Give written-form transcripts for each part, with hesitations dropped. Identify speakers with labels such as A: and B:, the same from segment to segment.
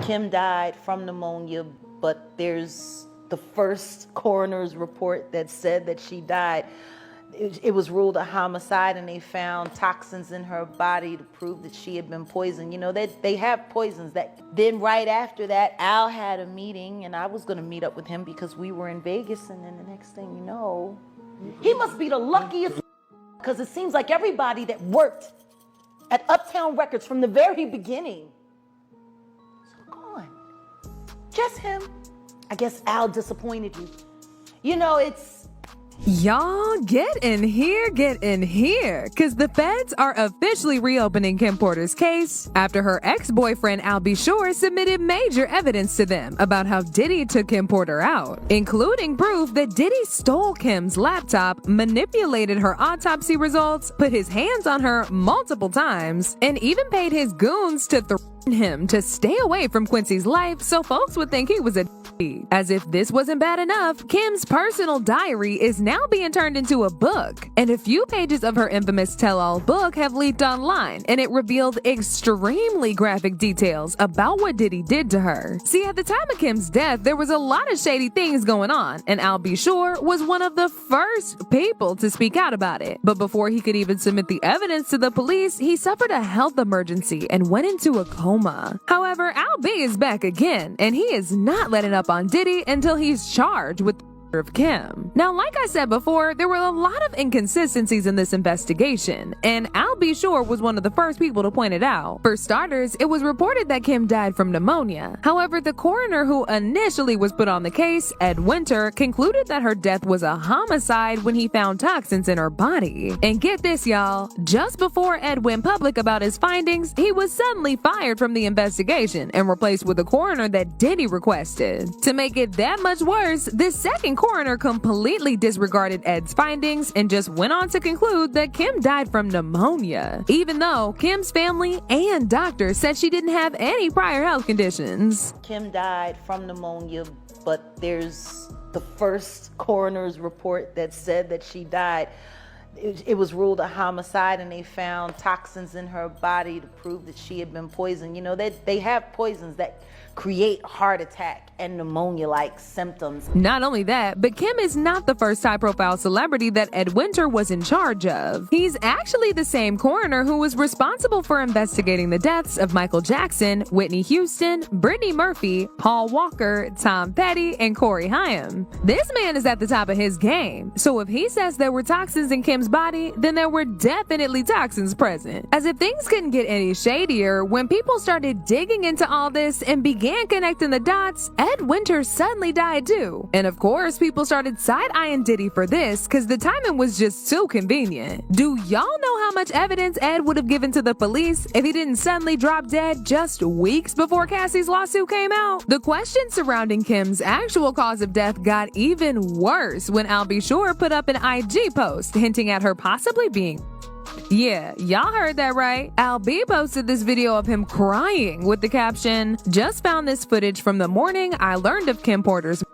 A: Kim died from pneumonia, but there's the first coroner's report that said that she died. It was ruled a homicide, and they found toxins in her body to prove that she had been poisoned. You know, they have poisons that. Then right after that, Al had a meeting, and I was going to meet up with him because we were in Vegas, and then the next thing you know, he must be the luckiest, because it seems like everybody that worked at Uptown Records from the very beginning is gone. Just him. I guess Al disappointed you. You know, it's...
B: Y'all, get in here, cause the feds are officially reopening Kim Porter's case after her ex-boyfriend Al B. Shore submitted major evidence to them about how Diddy took Kim Porter out, including proof that Diddy stole Kim's laptop, manipulated her autopsy results, put his hands on her multiple times, and even paid his goons to threaten him to stay away from Quincy's life so folks would think he was a d. As if this wasn't bad enough, Kim's personal diary is now being turned into a book, and a few pages of her infamous tell-all book have leaked online, and it revealed extremely graphic details about what Diddy did to her. See, at the time of Kim's death, there was a lot of shady things going on, and Al B. Shore was one of the first people to speak out about it. But before he could even submit the evidence to the police, he suffered a health emergency and went into a coma. However, Al B is back again, and he is not letting up on Diddy until he's charged with of Kim. Now, like I said before, there were a lot of inconsistencies in this investigation, and Al B. Shore was one of the first people to point it out. For starters, it was reported that Kim died from pneumonia. However, the coroner who initially was put on the case, Ed Winter, concluded that her death was a homicide when he found toxins in her body. And get this, y'all, just before Ed went public about his findings, he was suddenly fired from the investigation and replaced with a coroner that Diddy requested. To make it that much worse, this second coroner completely disregarded Ed's findings and just went on to conclude that Kim died from pneumonia, even though Kim's family and doctors said she didn't have any prior health conditions.
A: Kim died from pneumonia, but there's the first coroner's report that said that she died. It was ruled a homicide, and they found toxins in her body to prove that she had been poisoned. You know, they have poisons that create heart attack and pneumonia-like symptoms.
B: Not only that, but Kim is not the first high-profile celebrity that Ed Winter was in charge of. He's actually the same coroner who was responsible for investigating the deaths of Michael Jackson, Whitney Houston, Brittany Murphy, Paul Walker, Tom Petty, and Corey Haim. This man is at the top of his game, so if he says there were toxins in Kim's body, then there were definitely toxins present. As if things couldn't get any shadier, when people started digging into all this and began connecting the dots, Ed Winter suddenly died too. And of course, people started side-eyeing Diddy for this because the timing was just too convenient. Do y'all know how much evidence Ed would have given to the police if he didn't suddenly drop dead just weeks before Cassie's lawsuit came out? The questions surrounding Kim's actual cause of death got even worse when Al B. Shore put up an IG post hinting at her possibly being... Yeah, y'all heard that right. Al B posted this video of him crying with the caption, "Just found this footage from the morning I learned of Kim Porter's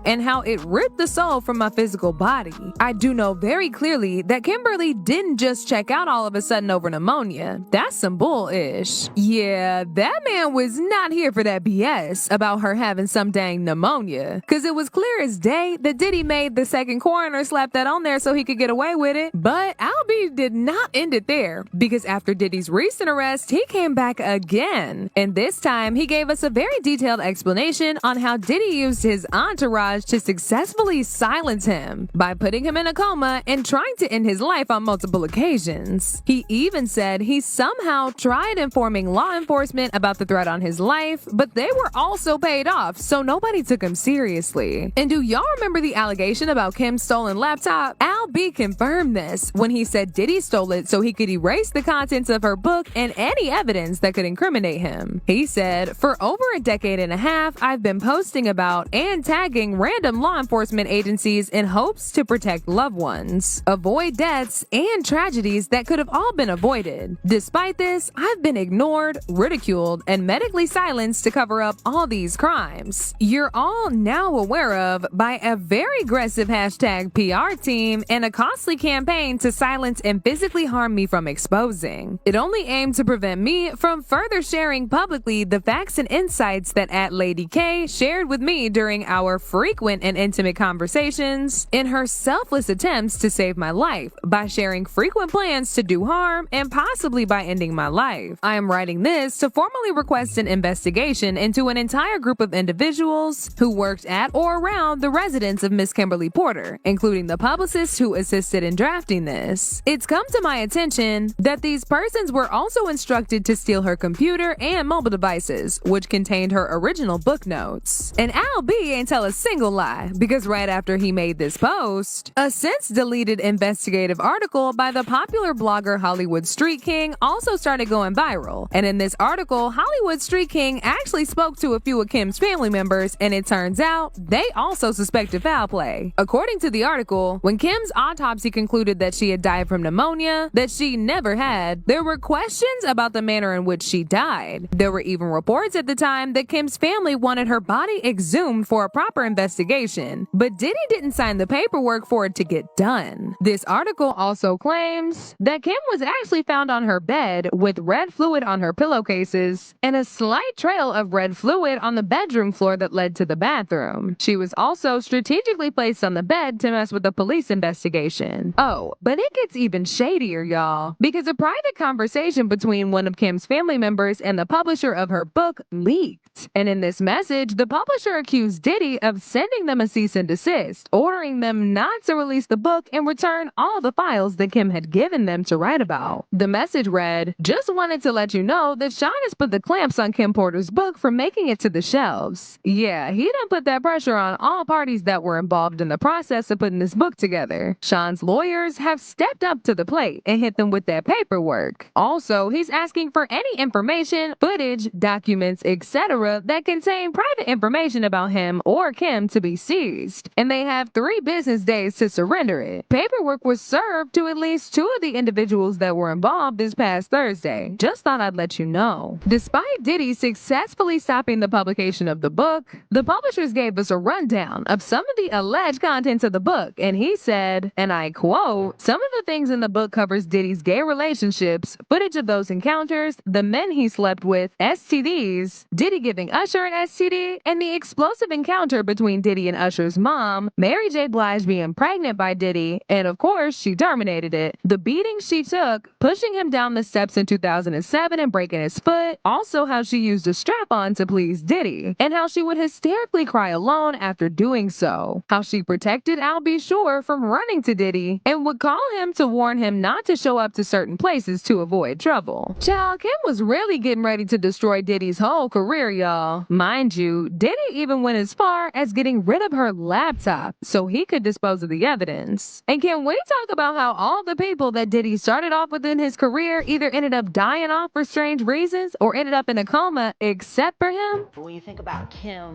B: and how it ripped the soul from my physical body. I do know very clearly that Kimberly didn't just check out all of a sudden over pneumonia. That's some bull-ish. Yeah, that man was not here for that BS about her having some dang pneumonia, because it was clear as day that Diddy made the second coroner slap that on there so he could get away with it. But Al B did not end it there, because after Diddy's recent arrest, he came back again. And this time, he gave us a very detailed explanation on how Diddy used his entourage to successfully silence him by putting him in a coma and trying to end his life on multiple occasions. He even said he somehow tried informing law enforcement about the threat on his life, but they were also paid off, so nobody took him seriously. And do y'all remember the allegation about Kim's stolen laptop? Al B confirmed this when he said Diddy stole it so he could erase the contents of her book and any evidence that could incriminate him. He said, "For over a decade and a half, I've been posting about and tagging attacking random law enforcement agencies in hopes to protect loved ones, avoid deaths, and tragedies that could have all been avoided. Despite this, I've been ignored, ridiculed, and medically silenced to cover up all these crimes. You're all now aware of by a very aggressive hashtag PR team and a costly campaign to silence and physically harm me from exposing. It only aimed to prevent me from further sharing publicly the facts and insights that @Lady K shared with me during our frequent and intimate conversations in her selfless attempts to save my life by sharing frequent plans to do harm and possibly by ending my life. I am writing this to formally request an investigation into an entire group of individuals who worked at or around the residence of Miss Kimberly Porter, including the publicist who assisted in drafting this. It's come to my attention that these persons were also instructed to steal her computer and mobile devices, which contained her original book notes. And Al B ain't tell a single lie, because right after he made this post, a since deleted investigative article by the popular blogger Hollywood Street King also started going viral. And in this article, Hollywood Street King actually spoke to a few of Kim's family members, and it turns out they also suspected foul play. According to the article, when Kim's autopsy concluded that she had died from pneumonia that she never had, there were questions about the manner in which she died. There were even reports at the time that Kim's family wanted her body exhumed for a proper investigation, but Diddy didn't sign the paperwork for it to get done. This article also claims that Kim was actually found on her bed with red fluid on her pillowcases and a slight trail of red fluid on the bedroom floor that led to the bathroom. She was also strategically placed on the bed to mess with the police investigation. Oh, but it gets even shadier, y'all, because a private conversation between one of Kim's family members and the publisher of her book leaked. And in this message, the publisher accused Diddy of sending them a cease and desist, ordering them not to release the book and return all the files that Kim had given them to write about. The message read, "Just wanted to let you know that Sean has put the clamps on Kim Porter's book for making it to the shelves. Yeah, he done put that pressure on all parties that were involved in the process of putting this book together. Sean's lawyers have stepped up to the plate and hit them with that paperwork. Also, he's asking for any information, footage, documents, etc. that contain private information about him or Kim to be seized, and they have 3 business days to surrender it. Paperwork was served to at least 2 of the individuals that were involved this past Thursday. Just thought I'd let you know." Despite Diddy successfully stopping the publication of the book, the publishers gave us a rundown of some of the alleged contents of the book, and he said, and I quote, "Some of the things in the book covers Diddy's gay relationships, footage of those encounters, the men he slept with, STDs, Diddy giving Usher an STD, and the explosive encounter between Diddy and Usher's mom, Mary J. Blige being pregnant by Diddy, and of course she terminated it, the beating she took, pushing him down the steps in 2007 and breaking his foot, also how she used a strap-on to please Diddy, and how she would hysterically cry alone after doing so, how she protected Al B. Sure from running to Diddy, and would call him to warn him not to show up to certain places to avoid trouble." Child, Kim was really getting ready to destroy Diddy's whole career, y'all. Mind you, Diddy even went as far as getting rid of her laptop so he could dispose of the evidence. And can we talk about how all the people that Diddy started off with in his career either ended up dying off for strange reasons or ended up in a coma except for him?
A: But when you think about Kim,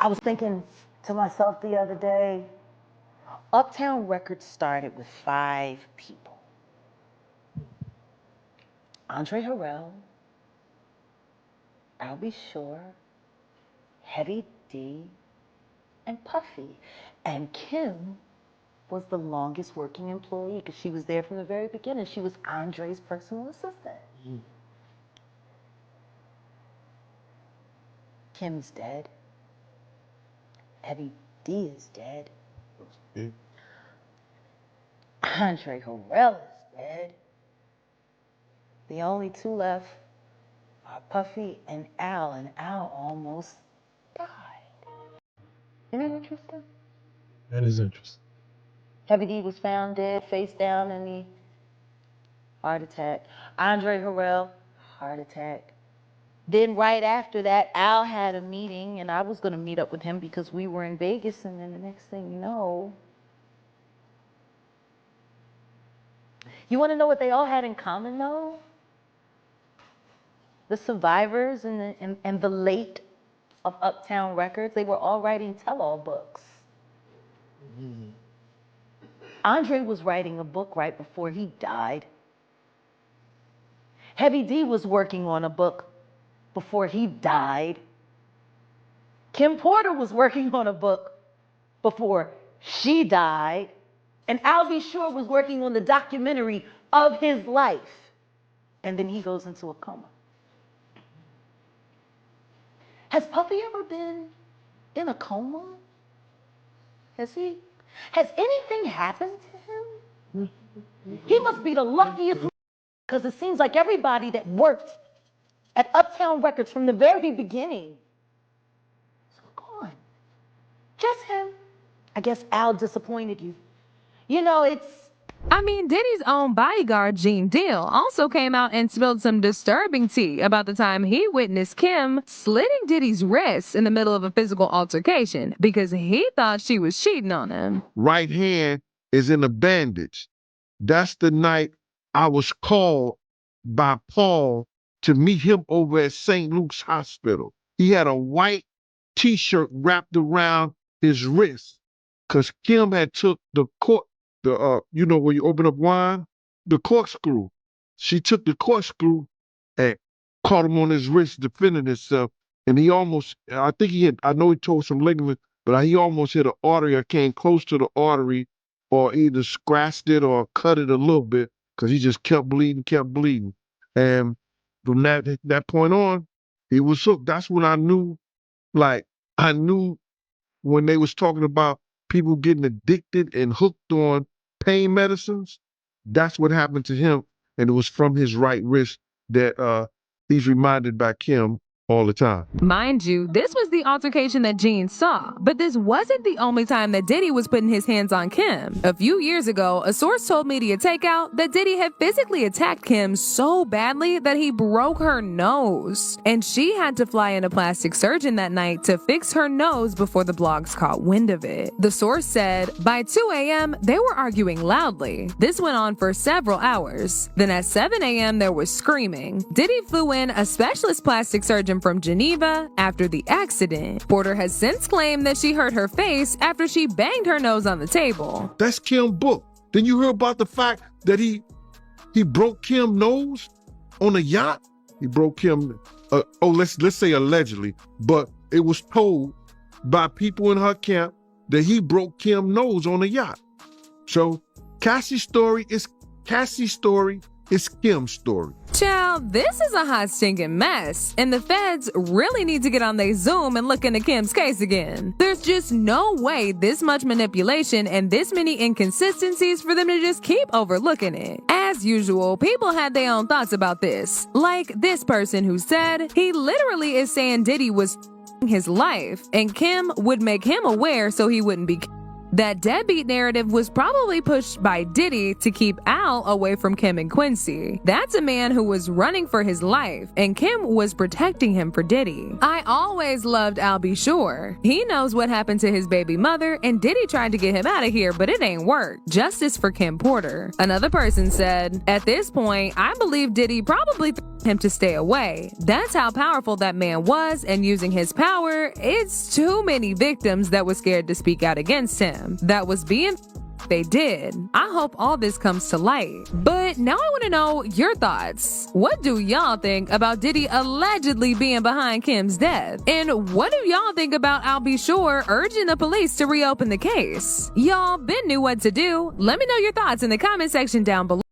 A: I was thinking to myself the other day, Uptown Records started with 5 people. Andre Harrell, I'll Be Sure, Heavy D, and Puffy. And Kim was the longest working employee because she was there from the very beginning. She was Andre's personal assistant. Kim's dead. Heavy D is dead. Andre Harrell is dead. The only 2 left are Puffy and Al almost died. Isn't that interesting?
C: That is interesting.
A: Heavy D was found dead, face down in the heart attack. Andre Harrell, heart attack. Then right after that, Al had a meeting, and I was going to meet up with him because we were in Vegas, and then the next thing you know, you want to know what they all had in common, though? The survivors and the late of Uptown Records. They were all writing tell-all books. Andre was writing a book right before he died. Heavy D was working on a book before he died. Kim Porter was working on a book before she died. And Albie Shore was working on the documentary of his life. And then he goes into a coma. Has Puffy ever been in a coma? Has he? Has anything happened to him? He must be the luckiest, because it seems like everybody that worked at Uptown Records from the very beginning is gone. Just him. I guess Al disappointed you. You know,
B: I mean, Diddy's own bodyguard, Gene Deal, also came out and spilled some disturbing tea about the time he witnessed Kim slitting Diddy's wrists in the middle of a physical altercation because he thought she was cheating on him.
D: Right hand is in a bandage. That's the night I was called by Paul to meet him over at St. Luke's Hospital. He had a white t-shirt wrapped around his wrist because Kim had took the you know, when you open up wine, the corkscrew. She took the corkscrew and caught him on his wrist defending himself. And he almost, I know he tore some ligament, but he almost hit an artery or came close to the artery or either scratched it or cut it a little bit because he just kept bleeding. And from that point on, he was hooked. That's when I knew when they was talking about people getting addicted and hooked on pain medicines, that's what happened to him. And it was from his right wrist that he's reminded by Kim all the time.
B: Mind you, this was the altercation that Gene saw, but this wasn't the only time that Diddy was putting his hands on Kim. A few years ago, a source told Media Takeout that Diddy had physically attacked Kim so badly that he broke her nose, and she had to fly in a plastic surgeon that night to fix her nose before the blogs caught wind of it. The source said, by 2 a.m., they were arguing loudly. This went on for several hours. Then at 7 a.m., there was screaming. Diddy flew in a specialist plastic surgeon from Geneva after the accident. Porter has since claimed that she hurt her face after she banged her nose on the table.
D: That's Kim's book. Then you hear about the fact that he broke Kim's nose on a yacht. He broke Kim. Let's say allegedly, but it was told by people in her camp that he broke Kim's nose on a yacht. So Cassie's story is Kim's story.
B: Child, this is a hot stinking mess, and the feds really need to get on their Zoom and look into Kim's case again. There's just no way this much manipulation and this many inconsistencies for them to just keep overlooking it. As usual, people had their own thoughts about this, like this person who said he literally is saying Diddy was his life, and Kim would make him aware so he wouldn't be. That deadbeat narrative was probably pushed by Diddy to keep Al away from Kim and Quincy. That's a man who was running for his life, and Kim was protecting him for Diddy. I always loved Albie Shore. He knows what happened to his baby mother, and Diddy tried to get him out of here, but it ain't worked. Justice for Kim Porter. Another person said, at this point, I believe Diddy probably him to stay away. That's how powerful that man was, and using his power, it's too many victims that were scared to speak out against him. That was being they did. I hope all this comes to light. But now I want to know your thoughts. What do y'all think about Diddy allegedly being behind Kim's death? And what do y'all think about Albie Shore urging the police to reopen the case? Y'all been knew what to do. Let me know your thoughts in the comment section down below.